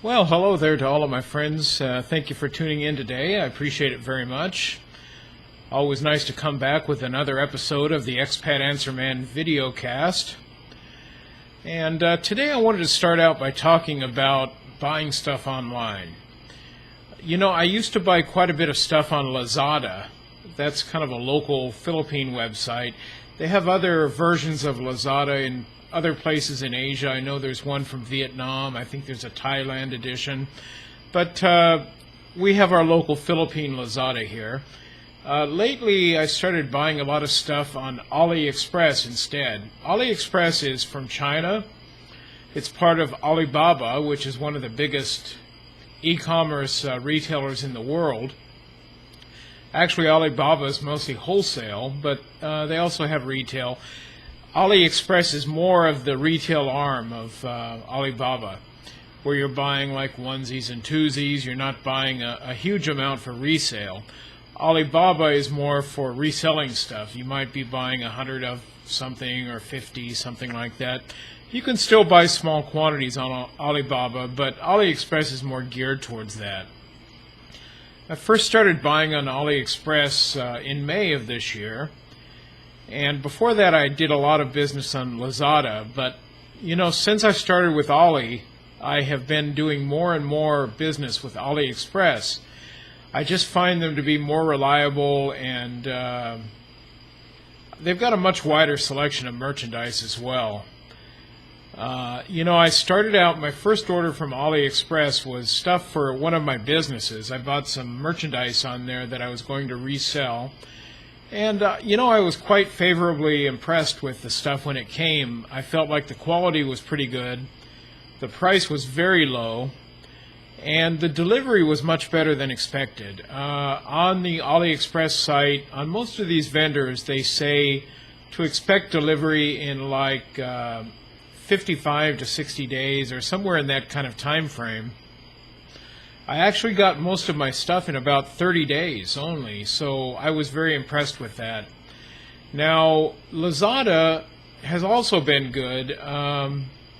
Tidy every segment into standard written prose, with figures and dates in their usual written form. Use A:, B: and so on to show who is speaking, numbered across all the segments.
A: Well, hello there to all of my friends. Thank you for tuning in today. I appreciate it very much. Always nice to come back with another episode of the Expat Answer Man video cast. And today I wanted to start out by talking about buying stuff online. You know, I used to buy quite a bit of stuff on Lazada. That's kind of a local Philippine website. They have other versions of Lazada in other places in Asia. I know there's one from Vietnam. I think there's a Thailand edition. But we have our local Philippine Lazada here. Lately, I started buying a lot of stuff on AliExpress instead. AliExpress is from China. It's part of Alibaba, which is one of the biggest e-commerce retailers in the world. Actually, Alibaba is mostly wholesale, but they also have retail. AliExpress is more of the retail arm of Alibaba, where you're buying like onesies and twosies. You're not buying a huge amount for resale. Alibaba is more for reselling stuff. You might be buying 100 of something or 50, something like that. You can still buy small quantities on Alibaba, but AliExpress is more geared towards that. I first started buying on AliExpress in May of this year. And before that, I did a lot of business on Lazada. But, you know, since I started with Ali, I have been doing more and more business with AliExpress. I just find them to be more reliable, and they've got a much wider selection of merchandise as well. You know, I started out, my first order from AliExpress was stuff for one of my businesses. I bought some merchandise on there that I was going to resell. And, you know, I was quite favorably impressed with the stuff when it came. I felt like the quality was pretty good. The price was very low. And the delivery was much better than expected. On the AliExpress site, on most of these vendors, they say to expect delivery in like 55 to 60 days or somewhere in that kind of time frame. I actually got most of my stuff in about 30 days only, so I was very impressed with that. Now, Lazada has also been good,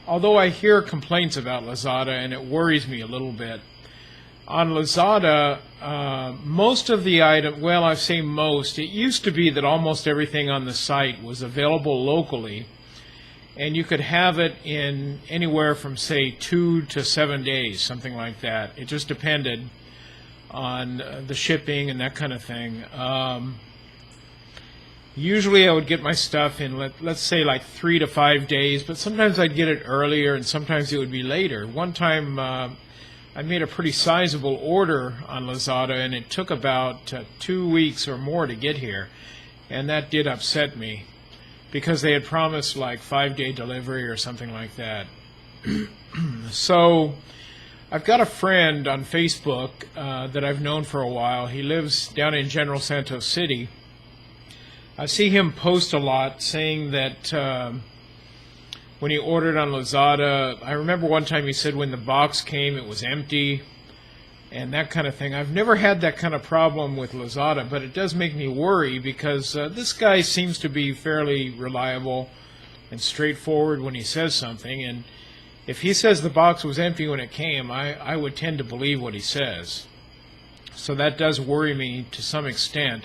A: although I hear complaints about Lazada and it worries me a little bit. On Lazada, most of the items, well, I say most, it used to be that almost everything on the site was available locally, and you could have it in anywhere from, say, 2 to 7 days, something like that. It just depended on the shipping and that kind of thing. Usually I would get my stuff in, let's say, like 3 to 5 days, but sometimes I'd get it earlier and sometimes it would be later. One time I made a pretty sizable order on Lazada, and it took about 2 weeks or more to get here, and that did upset me, because they had promised like 5-day delivery or something like that. So I've got a friend on Facebook that I've known for a while. He lives down in General Santos City. I see him post a lot saying that when he ordered on Lazada, I remember one time he said when the box came it was empty and that kind of thing. I've never had that kind of problem with Lazada, but it does make me worry because this guy seems to be fairly reliable and straightforward when he says something, and if he says the box was empty when it came, I would tend to believe what he says. So that does worry me to some extent.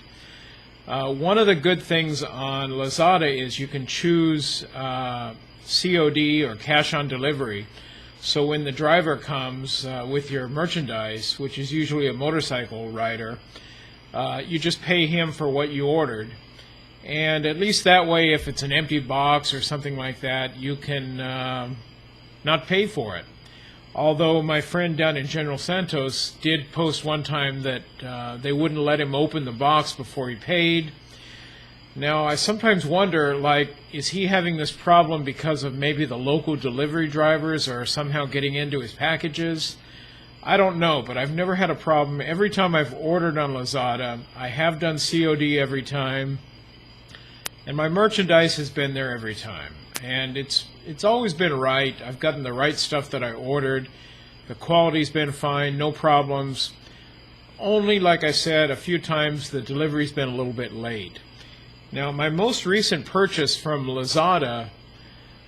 A: One of the good things on Lazada is you can choose COD or cash on delivery. So when the driver comes with your merchandise, which is usually a motorcycle rider, you just pay him for what you ordered. And at least that way, if it's an empty box or something like that, you can not pay for it. Although my friend down in General Santos did post one time that they wouldn't let him open the box before he paid. Now, I sometimes wonder, like, is he having this problem because of maybe the local delivery drivers are somehow getting into his packages? I don't know, but I've never had a problem. Every time I've ordered on Lazada, I have done COD every time, and my merchandise has been there every time. And it's always been right. I've gotten the right stuff that I ordered. The quality's been fine, no problems. Only, like I said, a few times the delivery's been a little bit late. Now, my most recent purchase from Lazada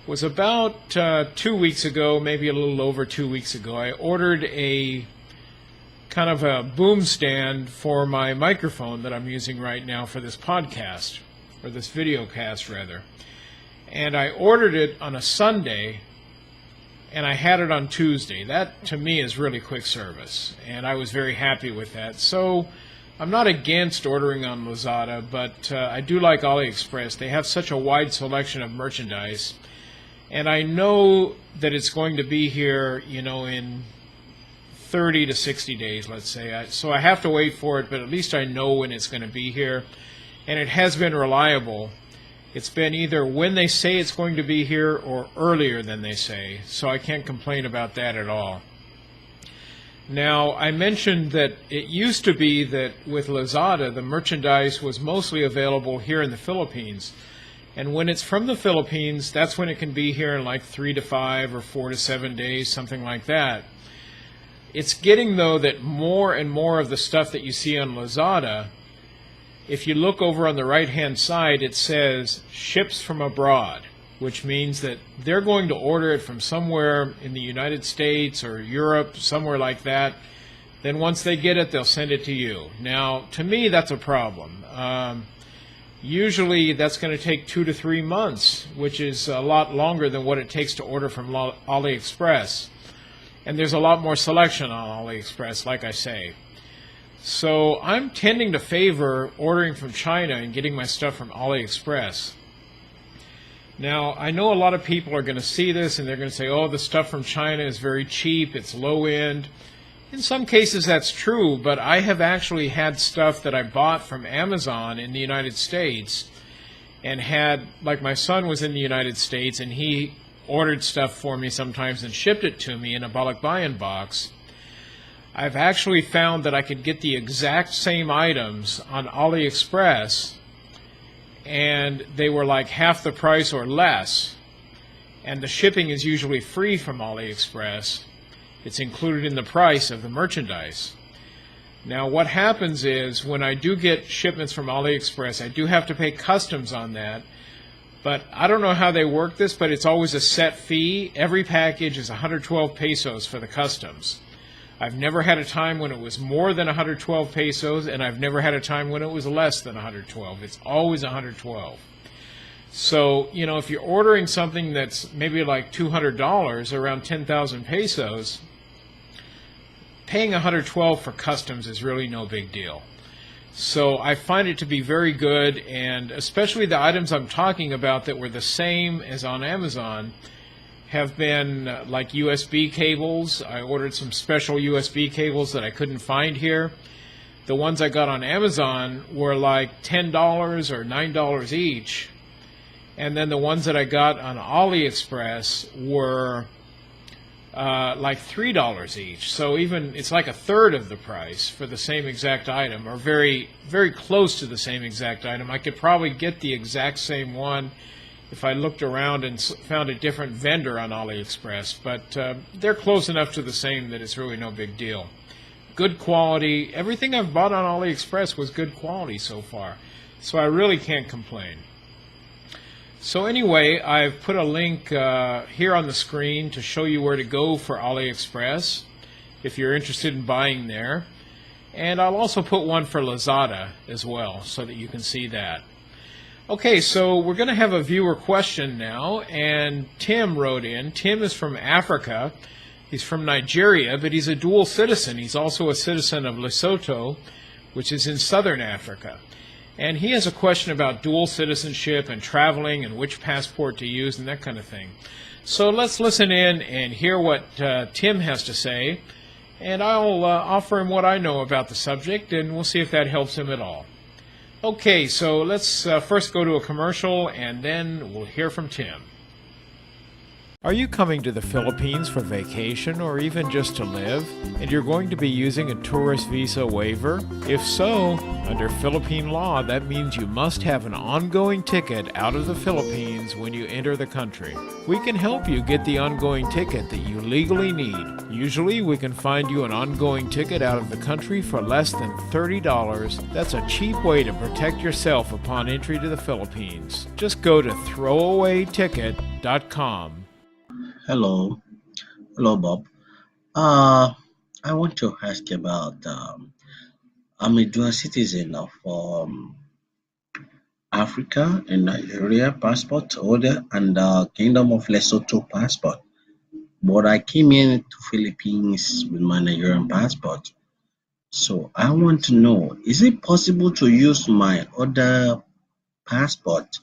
A: was about 2 weeks ago, maybe a little over 2 weeks ago. I ordered a kind of a boom stand for my microphone that I'm using right now for this podcast, or this video cast rather. And I ordered it on a Sunday, and I had it on Tuesday. That, to me, is really quick service, and I was very happy with that. So I'm not against ordering on Lazada, but I do like AliExpress. They have such a wide selection of merchandise, and I know that it's going to be here, in 30 to 60 days, let's say. So I have to wait for it, but at least I know when it's going to be here, and it has been reliable. It's been either when they say it's going to be here or earlier than they say, so I can't complain about that at all. Now, I mentioned that it used to be that with Lazada, the merchandise was mostly available here in the Philippines. And when it's from the Philippines, that's when it can be here in like 3 to 5 or 4 to 7 days, something like that. It's getting, though, that more and more of the stuff that you see on Lazada, if you look over on the right-hand side, it says ships from abroad, which means that they're going to order it from somewhere in the United States or Europe, somewhere like that. Then once they get it, they'll send it to you. Now, to me, that's a problem. Usually, that's going to take 2 to 3 months, which is a lot longer than what it takes to order from AliExpress. And there's a lot more selection on AliExpress, like I say. So I'm tending to favor ordering from China and getting my stuff from AliExpress. Now, I know a lot of people are going to see this and they're going to say, oh, the stuff from China is very cheap, it's low end. In some cases that's true, but I have actually had stuff that I bought from Amazon in the United States and had, like my son was in the United States and he ordered stuff for me sometimes and shipped it to me in a balikbayan box. I've actually found that I could get the exact same items on AliExpress and they were like half the price or less, and the shipping is usually free from AliExpress. It's included in the price of the merchandise. Now what happens is when I do get shipments from AliExpress, I do have to pay customs on that, but I don't know how they work this, but it's always a set fee. Every package is 112 pesos for the customs. I've never had a time when it was more than 112 pesos, and I've never had a time when it was less than 112. It's always 112. So, if you're ordering something that's maybe like $200, around 10,000 pesos, paying 112 for customs is really no big deal. So I find it to be very good, and especially the items I'm talking about that were the same as on Amazon have been like USB cables. I ordered some special USB cables that I couldn't find here. The ones I got on Amazon were like $10 or $9 each. And then the ones that I got on AliExpress were like $3 each. So even it's like a third of the price for the same exact item, or very, very close to the same exact item. I could probably get the exact same one if I looked around and found a different vendor on AliExpress, but they're close enough to the same that it's really no big deal. Good quality. Everything I've bought on AliExpress was good quality so far, so I really can't complain. So anyway, I've put a link here on the screen to show you where to go for AliExpress if you're interested in buying there. And I'll also put one for Lazada as well so that you can see that. Okay, so we're going to have a viewer question now, and Tim wrote in. Tim is from Africa. He's from Nigeria, but he's a dual citizen. He's also a citizen of Lesotho, which is in southern Africa. And he has a question about dual citizenship and traveling and which passport to use and that kind of thing. So let's listen in and hear what Tim has to say, and I'll offer him what I know about the subject, and we'll see if that helps him at all. Okay, so let's first go to a commercial, and then we'll hear from Tim. Are you coming to the Philippines for vacation or even just to live, and you're going to be using a tourist visa waiver? If so, under Philippine law, that means you must have an ongoing ticket out of the Philippines when you enter the country. We can help you get the ongoing ticket that you legally need. Usually, we can find you an ongoing ticket out of the country for less than $30. That's a cheap way to protect yourself upon entry to the Philippines. Just go to throwawayticket.com.
B: Hello, hello, Bob. Uh, I want to ask about. I'm a dual citizen of Africa and Nigeria passport holder and Kingdom of Lesotho passport. But I came here to Philippines with my Nigerian passport. So I want to know: is it possible to use my other passport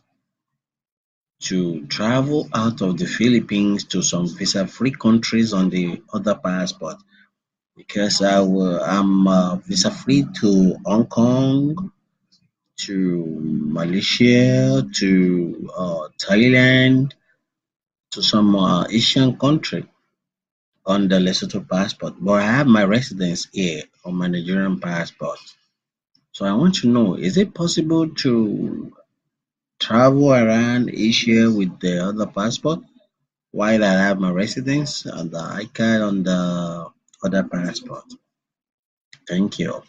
B: to travel out of the Philippines to some visa-free countries on the other passport? Because I'm visa free to Hong Kong, to Malaysia, to Thailand, to some Asian country on the Lesotho passport. But I have my residence here on my Nigerian passport. So I want to know, is it possible to travel around Asia with the other passport while I have my residence and the ICAD on the other passport? Thank you.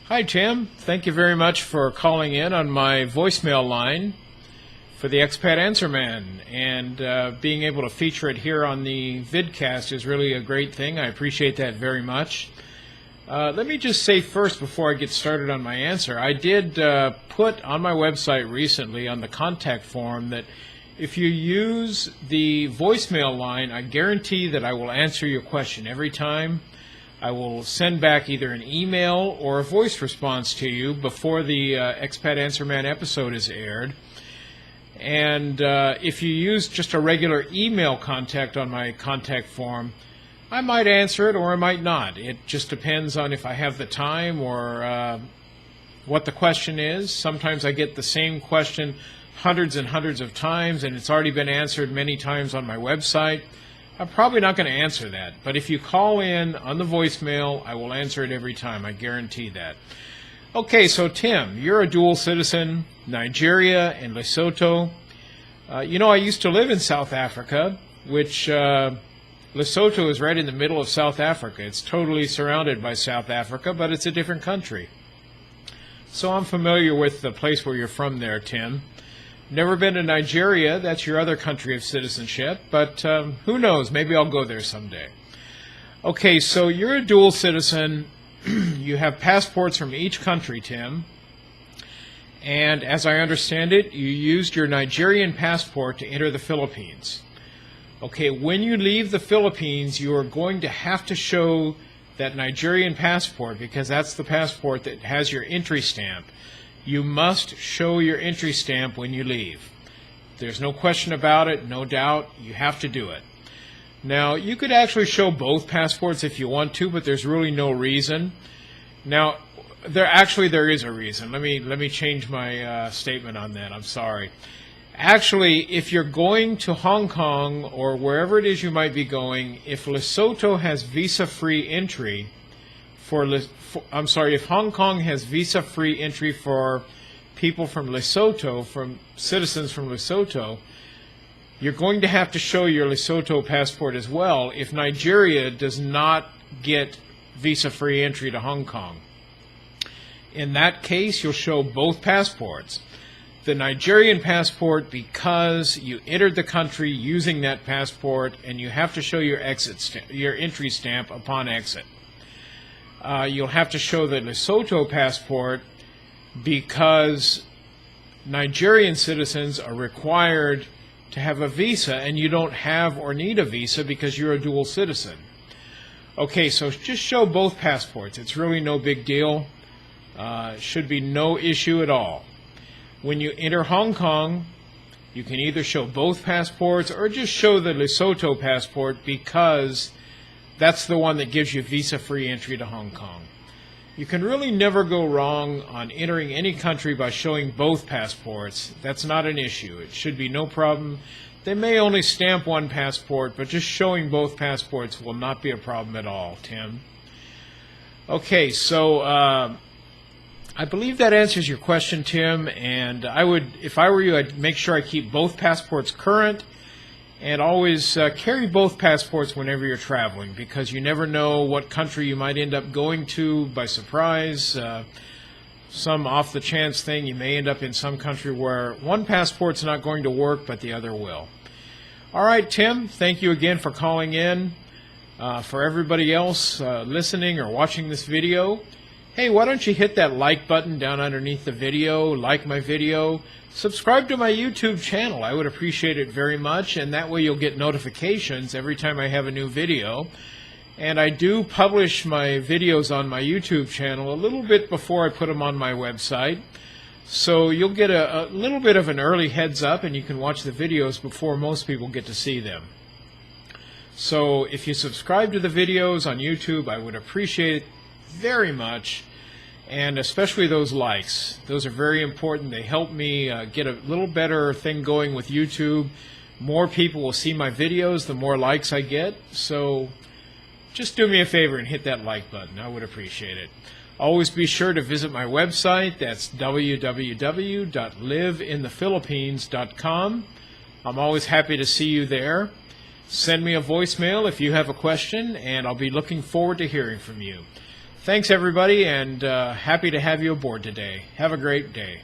A: Hi, Tim. Thank you very much for calling in on my voicemail line for the Expat Answer Man. And being able to feature it here on the vidcast is really a great thing. I appreciate that very much. Let me just say first, before I get started on my answer, I did put on my website recently on the contact form that if you use the voicemail line, I guarantee that I will answer your question every time. I will send back either an email or a voice response to you before the Expat Answer Man episode is aired. And if you use just a regular email contact on my contact form, I might answer it or I might not. It just depends on if I have the time or what the question is. Sometimes I get the same question hundreds and hundreds of times and it's already been answered many times on my website. I'm probably not going to answer that, but if you call in on the voicemail, I will answer it every time. I guarantee that. Okay, so Tim, you're a dual citizen, Nigeria and Lesotho. I used to live in South Africa, which Lesotho is right in the middle of South Africa. It's totally surrounded by South Africa, but it's a different country. So I'm familiar with the place where you're from there, Tim. Never been to Nigeria, that's your other country of citizenship, but who knows, maybe I'll go there someday. Okay, so you're a dual citizen, you have passports from each country, Tim, and as I understand it, you used your Nigerian passport to enter the Philippines. Okay, when you leave the Philippines, you are going to have to show that Nigerian passport because that's the passport that has your entry stamp. You must show your entry stamp when you leave. There's no question about it, no doubt, you have to do it. Now, you could actually show both passports if you want to, but there's really no reason. Now, there is a reason. Let me change my statement on that. I'm sorry. Actually, if you're going to Hong Kong or wherever it is you might be going, if Lesotho has visa-free entry if Hong Kong has visa-free entry for people from Lesotho, from citizens from Lesotho, you're going to have to show your Lesotho passport as well if Nigeria does not get visa-free entry to Hong Kong. In that case, you'll show both passports. The Nigerian passport because you entered the country using that passport and you have to show your entry stamp upon exit. You'll have to show the Lesotho passport because Nigerian citizens are required to have a visa and you don't have or need a visa because you're a dual citizen. Okay, so just show both passports. It's really no big deal. Should be no issue at all. When you enter Hong Kong, you can either show both passports or just show the Lesotho passport because that's the one that gives you visa-free entry to Hong Kong. You can really never go wrong on entering any country by showing both passports. That's not an issue. It should be no problem. They may only stamp one passport, but just showing both passports will not be a problem at all, Tim. Okay, so I believe that answers your question, Tim, and I would, if I were you, I'd make sure I keep both passports current and always carry both passports whenever you're traveling, because you never know what country you might end up going to by surprise. Some off-the-chance thing, you may end up in some country where one passport's not going to work, but the other will. All right, Tim, thank you again for calling in. For everybody else listening or watching this video, hey, why don't you hit that like button down underneath the video, like my video, subscribe to my YouTube channel. I would appreciate it very much, and that way you'll get notifications every time I have a new video. And I do publish my videos on my YouTube channel a little bit before I put them on my website. So you'll get a little bit of an early heads up, and you can watch the videos before most people get to see them. So if you subscribe to the videos on YouTube, I would appreciate it very much, and especially those likes. Those are very important. They help me get a little better thing going with YouTube. More people will see my videos the more likes I get. So just do me a favor and hit that like button. I would appreciate it. Always be sure to visit my website. That's www.liveinthephilippines.com. I'm always happy to see you there. Send me a voicemail if you have a question, and I'll be looking forward to hearing from you. Thanks, everybody, and happy to have you aboard today. Have a great day.